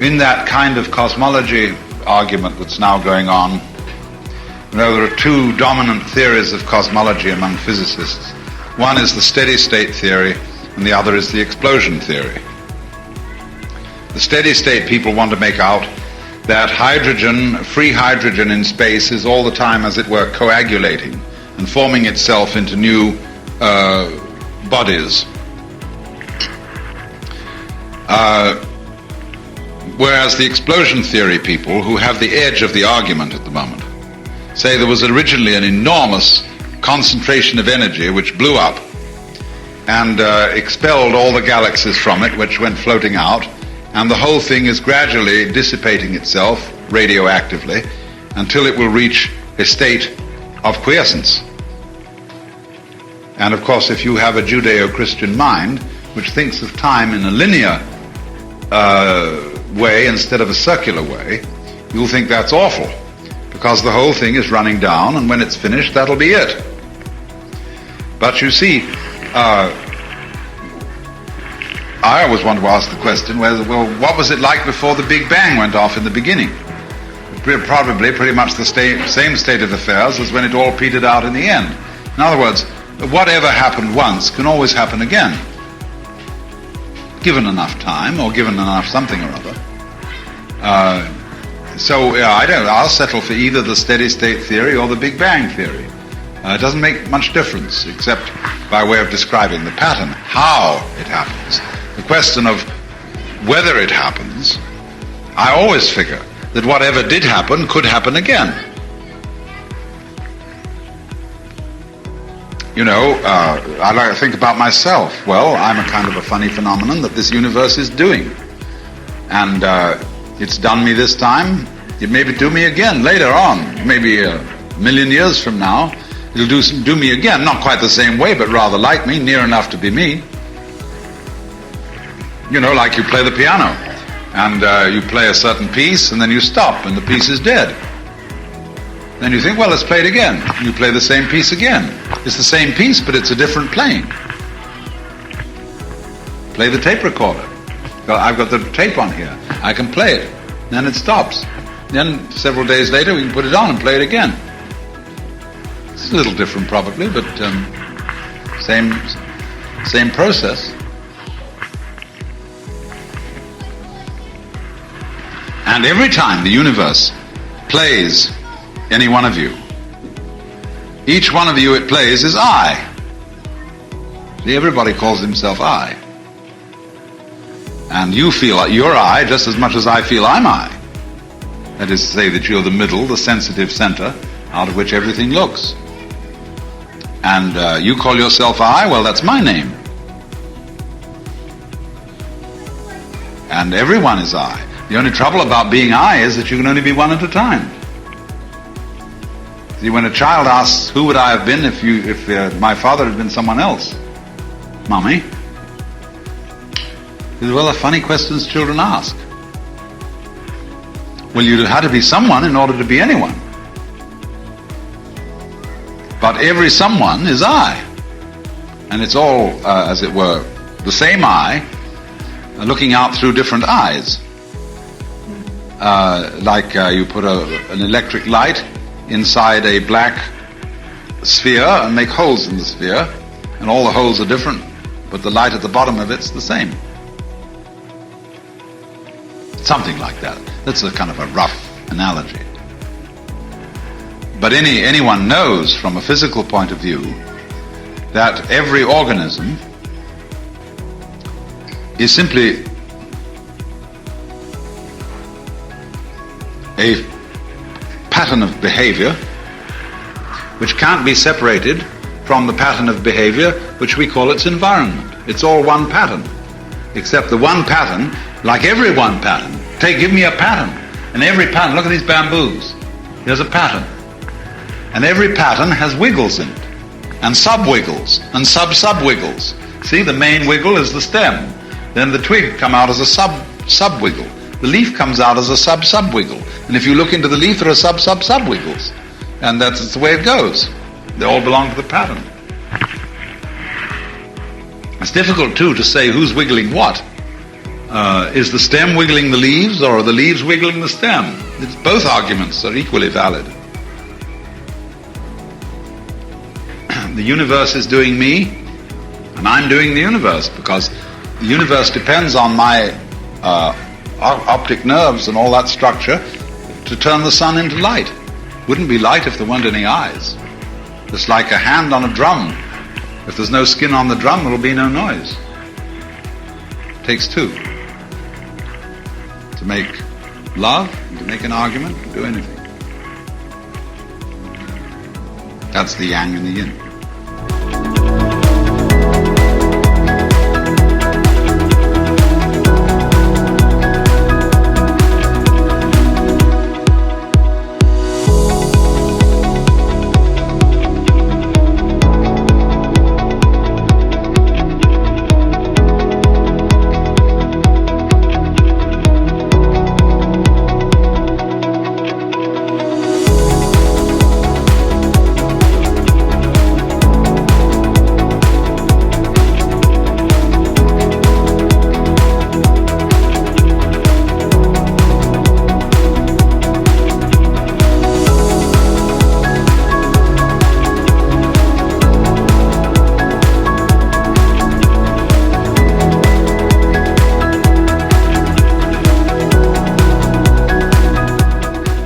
in that kind of cosmology argument that's now going on, there are two dominant theories of cosmology among physicists. One is the steady state theory, and the other is the explosion theory. The steady state people want to make out that hydrogen, free hydrogen in space, is all the time, as it were, coagulating and forming itself into new bodies. Whereas the explosion theory people, who have the edge of the argument at the moment, say there was originally an enormous concentration of energy which blew up and expelled all the galaxies from it, which went floating out, and the whole thing is gradually dissipating itself radioactively until it will reach a state of quiescence. And of course, if you have a Judeo-Christian mind which thinks of time in a linear way instead of a circular way, you'll think that's awful, because the whole thing is running down, and when it's finished, that'll be it. But you see, I always want to ask the question, well, what was it like before the Big Bang went off in the beginning? Probably pretty much the same state of affairs as when it all petered out in the end. In other words, whatever happened once can always happen again, given enough time, or given enough something or other. I'll settle for either the steady state theory or the Big Bang theory. It doesn't make much difference, except by way of describing the pattern, how it happens. The question of whether it happens, I always figure that whatever did happen could happen again. I like to think about myself. Well, I'm a kind of a funny phenomenon that this universe is doing. And it's done me this time. It may do me again later on, maybe a million years from now. It'll do me again, not quite the same way, but rather like me, near enough to be me. Like you play the piano, and you play a certain piece, and then you stop, and the piece is dead. Then you think, well, let's play it again. And you play the same piece again. It's the same piece, but it's a different playing. Play the tape recorder. I've got the tape on here. I can play it. Then it stops. Then several days later, we can put it on and play it again. It's a little different probably, but same process. And every time the universe plays any one of you, each one of you it plays is I. See, everybody calls himself I. And you feel you're I just as much as I feel I'm I. That is to say that you're the middle, the sensitive center, out of which everything looks. And you call yourself I, well, that's my name. And everyone is I. The only trouble about being I is that you can only be one at a time. See, when a child asks, who would I have been if my father had been someone else? Mommy. Well, the funny questions children ask. Well, you had to be someone in order to be anyone. But every someone is I. And it's all, as it were, the same I, looking out through different eyes. You put an electric light inside a black sphere and make holes in the sphere, and all the holes are different, but the light at the bottom of it's the same. Something like that. That's a kind of a rough analogy. But anyone knows from a physical point of view that every organism is simply a pattern of behavior which can't be separated from the pattern of behavior which we call its environment. It's all one pattern, except the one pattern, like every one pattern. Give me a pattern, and every pattern, look at these bamboos. There's a pattern. And every pattern has wiggles in it, and sub-wiggles, and sub-sub-wiggles. See, the main wiggle is the stem. Then the twig come out as a sub-wiggle. The leaf comes out as a sub-sub-wiggle. And if you look into the leaf, there are sub-sub-sub-wiggles. And that's the way it goes. They all belong to the pattern. It's difficult, too, to say who's wiggling what. Is the stem wiggling the leaves, or are the leaves wiggling the stem? Both arguments are equally valid. The universe is doing me, and I'm doing the universe, because the universe depends on my optic nerves and all that structure to turn the sun into light. Wouldn't be light if there weren't any eyes. It's like a hand on a drum. If there's no skin on the drum, there'll be no noise. It takes two. To make love, to make an argument, to do anything. That's the yang and the yin.